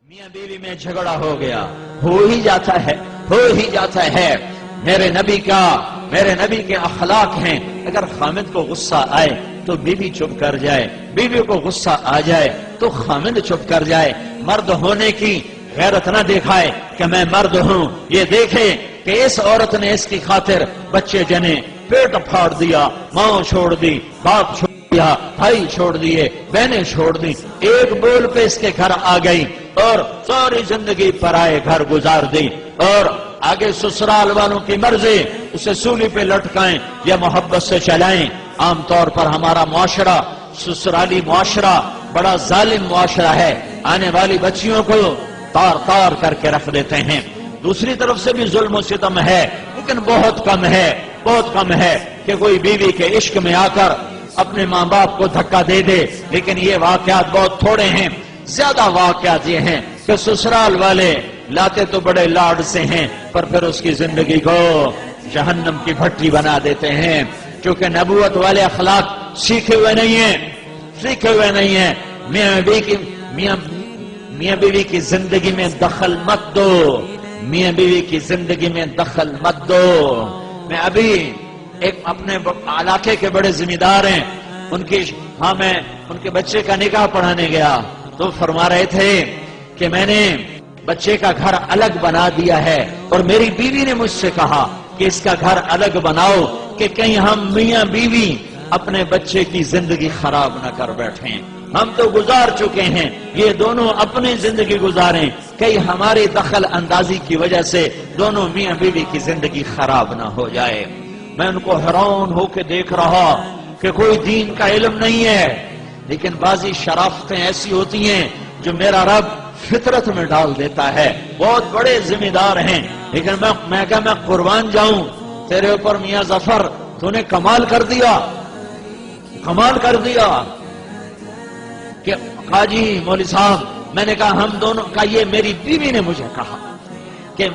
میاں بیوی میں جھگڑا ہو گیا، ہو ہی جاتا ہے۔ میرے نبی کے اخلاق ہیں، اگر خامد کو غصہ آئے تو بیوی چپ کر جائے، بیوی کو غصہ آ جائے تو خامد چپ کر جائے۔ مرد ہونے کی غیرت نہ دکھائے کہ میں مرد ہوں، یہ دیکھے کہ اس عورت نے اس کی خاطر بچے جنے، پیٹ پھاڑ دیا، ماں چھوڑ دی، باپ چھوڑ دیا، بھائی چھوڑ دیے، بہنیں چھوڑ دی، ایک بول پہ اس کے گھر آ گئی اور ساری زندگی پرائے گھر گزار دی، اور آگے سسرال والوں کی مرضی اسے سولی پہ لٹکائیں یا محبت سے چلائیں۔ عام طور پر ہمارا معاشرہ، سسرالی معاشرہ بڑا ظالم معاشرہ ہے، آنے والی بچیوں کو تار تار کر کے رکھ دیتے ہیں۔ دوسری طرف سے بھی ظلم و ستم ہے، لیکن بہت کم ہے کہ کوئی بیوی کے عشق میں آ کر اپنے ماں باپ کو دھکا دے دے، لیکن یہ واقعات بہت تھوڑے ہیں۔ زیادہ واقعات یہ ہیں کہ سسرال والے لاتے تو بڑے لاڈ سے ہیں، پر پھر اس کی زندگی کو جہنم کی بھٹی بنا دیتے ہیں، کیونکہ نبوت والے اخلاق سیکھے ہوئے نہیں ہیں۔ میاں بیوی کی زندگی میں دخل مت دو، میاں بیوی کی زندگی میں دخل مت دو۔ میں ابھی ایک اپنے علاقے کے بڑے ذمہ دار ہیں، میں ان کے بچے کا نکاح پڑھانے گیا تو فرما رہے تھے کہ میں نے بچے کا گھر الگ بنا دیا ہے، اور میری بیوی نے مجھ سے کہا کہ اس کا گھر الگ بناؤ کہ کہیں ہم میاں بیوی اپنے بچے کی زندگی خراب نہ کر بیٹھیں۔ ہم تو گزار چکے ہیں، یہ دونوں اپنی زندگی گزاریں، کہیں ہماری دخل اندازی کی وجہ سے دونوں میاں بیوی کی زندگی خراب نہ ہو جائے۔ میں ان کو حیران ہو کے دیکھ رہا کہ کوئی دین کا علم نہیں ہے، لیکن بعضی شرافتیں ایسی ہوتی ہیں جو میرا رب فطرت میں ڈال دیتا ہے۔ بہت بڑے ذمہ دار ہیں، لیکن میں قربان جاؤں تیرے اوپر میاں ظفر، تو نے کمال کر دیا کہ قاضی مولوی صاحب، میں نے کہا ہم دونوں کا، یہ میری بیوی نے مجھے کہا کہ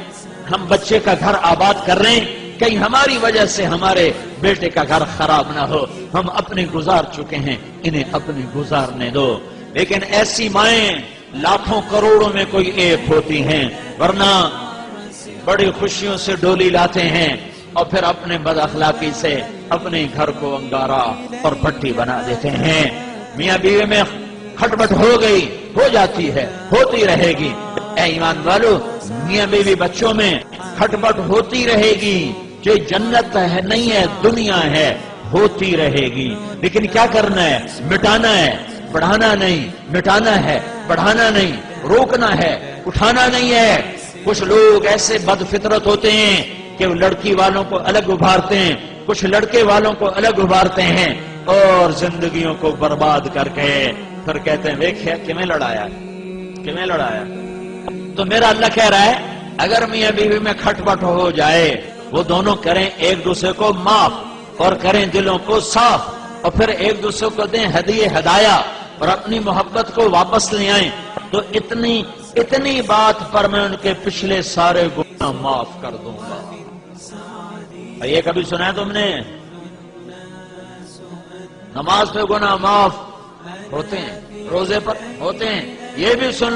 ہم بچے کا گھر آباد کر رہے ہیں، کہیں ہماری وجہ سے ہمارے بیٹے کا گھر خراب نہ ہو، ہم اپنے گزار چکے ہیں، انہیں اپنے گزارنے دو۔ لیکن ایسی مائیں لاکھوں کروڑوں میں کوئی ایک ہوتی ہیں، ورنہ بڑی خوشیوں سے ڈولی لاتے ہیں اور پھر اپنے بد اخلاقی سے اپنے گھر کو انگارا اور بھٹی بنا دیتے ہیں۔ میاں بیوی میں کھٹپٹ ہو جاتی ہے، ہوتی رہے گی۔ اے ایمان والو، میاں بیوی بچوں میں کھٹپٹ ہوتی رہے گی، جو جنت ہے نہیں ہے، دنیا ہے، ہوتی رہے گی۔ لیکن کیا کرنا ہے؟ مٹانا ہے، بڑھانا نہیں، مٹانا ہے، بڑھانا نہیں، روکنا ہے، اٹھانا نہیں ہے۔ کچھ لوگ ایسے بد فطرت ہوتے ہیں کہ وہ لڑکی والوں کو الگ ابھارتے ہیں، کچھ لڑکے والوں کو الگ ابھارتے ہیں، اور زندگیوں کو برباد کر کے پھر کہتے ہیں دیکھیں کمیں لڑایا۔ تو میرا اللہ کہہ رہا ہے اگر میاں بیوی میں کھٹپٹ ہو جائے، وہ دونوں کریں ایک دوسرے کو معاف اور کریں دلوں کو صاف، اور پھر ایک دوسرے کو دیں ہدایہ اور اپنی محبت کو واپس لے آئیں، تو اتنی بات پر میں ان کے پچھلے سارے گناہ معاف کر دوں گا۔ یہ کبھی سنا ہے تم نے؟ نماز پہ گناہ معاف ہوتے ہیں، روزے پر ہوتے ہیں۔ یہ بھی سن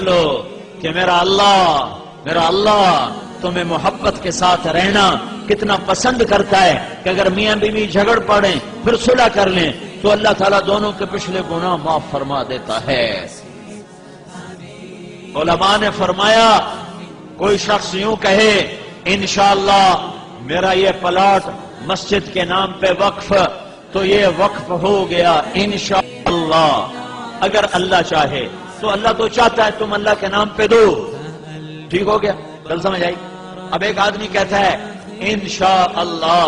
لو کہ میرا اللہ تمہیں محبت کے ساتھ رہنا کتنا پسند کرتا ہے، کہ اگر میاں بیوی جھگڑ پڑیں پھر صلح کر لیں تو اللہ تعالیٰ دونوں کے پچھلے گناہ معاف فرما دیتا ہے۔ علماء نے فرمایا کوئی شخص یوں کہے انشاءاللہ میرا یہ پلاٹ مسجد کے نام پہ وقف، تو یہ وقف ہو گیا انشاءاللہ۔ اگر اللہ چاہے تو، اللہ تو چاہتا ہے تم اللہ کے نام پہ دو، ٹھیک ہو گیا، چل سمجھ آئی۔ اب ایک آدمی کہتا ہے انشاءاللہ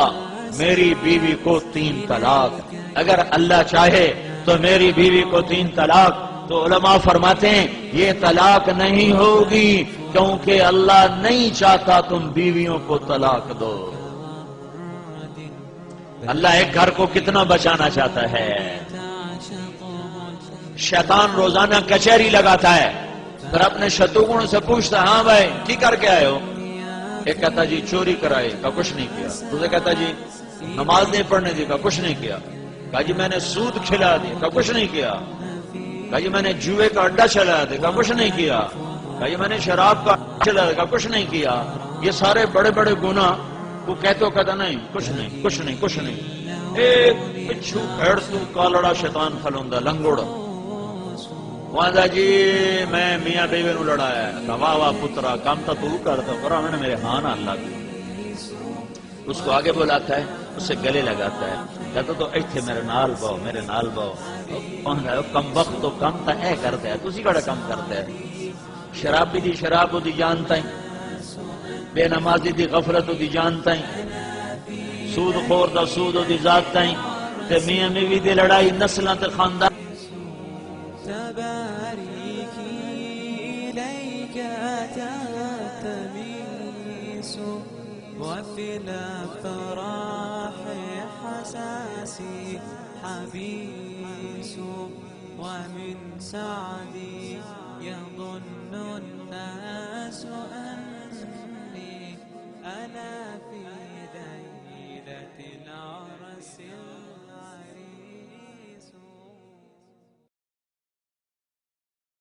میری بیوی کو 3 طلاق، اگر اللہ چاہے تو میری بیوی کو 3 طلاق، تو علماء فرماتے ہیں یہ طلاق نہیں ہوگی، کیونکہ اللہ نہیں چاہتا تم بیویوں کو طلاق دو۔ اللہ ایک گھر کو کتنا بچانا چاہتا ہے۔ شیطان روزانہ کچہری لگاتا ہے، پھر اپنے شتروغن سے پوچھتا ہاں بھائی کی کر کے آئے ہو؟ ایک کہتا جی چوری کرائی، کا کچھ نہیں کیا۔ دوسرے کہتا جی نماز نہیں پڑھنے دی، کا کچھ نہیں کیا۔ کہا جی میں نے سود کھلا دی، کا کچھ نہیں کیا۔ کہا یہ میں نے جوئے کا اڈا چلایا تھا، کہا کچھ نہیں کیا. کہا یہ میں نے شراب کا اڈا چلایا تھا، کہا کچھ نہیں کیا. یہ سارے بڑے بڑے گناہ وہ کہتا نہیں کچھ نہیں کچھ نہیں کچھ نہیں. ایک پچھو بھیڑ تو کالڑا شیطان کھلوندا لنگوڑ وہاں جی میں میاں بیوی نو لڑایا ہے. کہا واہ واہ پترا کام تو کرتا کرا میں نے میرے ہاں نہ اللہ کی. اس کو آگے بلاتا ہے، اسے گلے لگاتا ہے، کہتا تو ایتھے میرے نال باؤ میرے نال باؤ. کم وقت تو کم تا اے کرتا ہے تسی کڑا کم کرتا ہے. شرابی دی شراب دی جانتا ہے، بے نمازی دی غفلت دی جانتا ہے، سود خور دا سود دی ذات تائیں تے میاں بیوی دی لڑائی نسلاں تے خاندان. تباريكي إليك تلتمس وفي الأفراح حساسي حبيس ومن سعدي يظن الناس